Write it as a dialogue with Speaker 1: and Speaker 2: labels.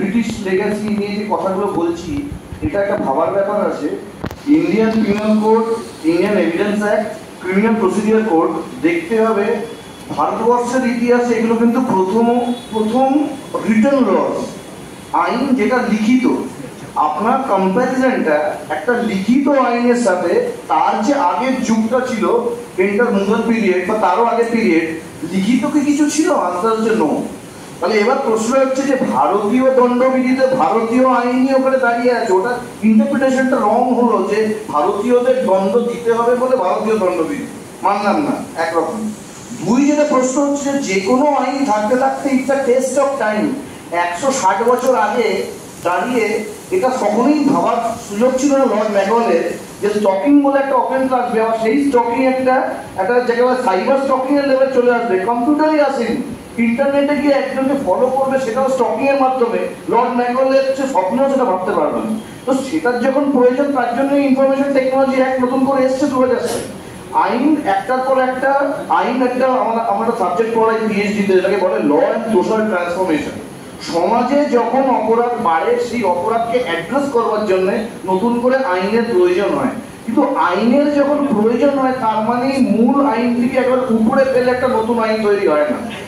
Speaker 1: British legacy নিয়ে যে কথাগুলো বলছি, এটা একটা ভাবার ব্যাপার আছে। Indian penal code, Indian evidence act, criminal procedure code দেখতে হবে। ভারতবর্ষের ইতিহাসে এগুলো কিন্তু প্রথম রিটেন লস, আইন যেটা লিখিত। আপনার কম্প্যারিজনটা একটা লিখিত আইনের সাথে তার যে আগের যুগটা ছিল, ইন্টার মুঘল পিরিয়ড বা তারও আগের পিরিয়ড, লিখিত কি কিছু ছিল? আনসার হচ্ছে নো। তাহলে এবার প্রশ্ন হচ্ছে যে ভারতীয় দণ্ডবিধিতে ভারতীয় আইনই ওখানে দাঁড়িয়ে আছে, ওটা ইন্টারপ্রিটেশনটা রং হলো যে ভারতীয়দের দণ্ড দিতে হবে বলে ভারতীয় দণ্ডবিধি মানলাম না, একরকম। দুই, যেটা প্রশ্ন হচ্ছে যে কোনো আইন থাকতে থাকতে it's a test of time. 160 বছর আগে দাঁড়িয়ে এটা কখনোই ভাবার সুযোগ ছিল না লর্ড ম্যাকঅলের যে স্টকিং বলে একটা অফেন্স আসবে, আর সেই স্টকিং একটা জায়গায় সাইবার স্টকিং এর লেভেল চলে আসবে। কম্পিউটারই আসেনি, ইন্টারনেটে গিয়ে একজনকে ফলো করবে, সেটাও স্টকিং এর মাধ্যমে। লর্ড ম্যাকঅলের স্বপ্নেও সেটা ভাবতে পারবেন। তো সেটার যখন প্রয়োজন, তার জন্য ইনফরমেশন টেকনোলজি অ্যাক্ট নতুন করে এসছে 2000 সালে। আইন একটার পর একটা আইন, একটা আমরা সাবজেক্ট পড়াই পিএইচডিতে, যেটাকে বলে ল অ্যান্ড সোশ্যাল ট্রান্সফরমেশন। সমাজে যখন অপরাধ বাড়ে, সেই অপরাধকে অ্যাড্রেস করবার জন্য নতুন করে আইনের প্রয়োজন হয়। কিন্তু আইনের যখন প্রয়োজন হয়, তার মানে মূল আইন থেকে একবার উপরে ফেলে একটা নতুন আইন তৈরি হয় না।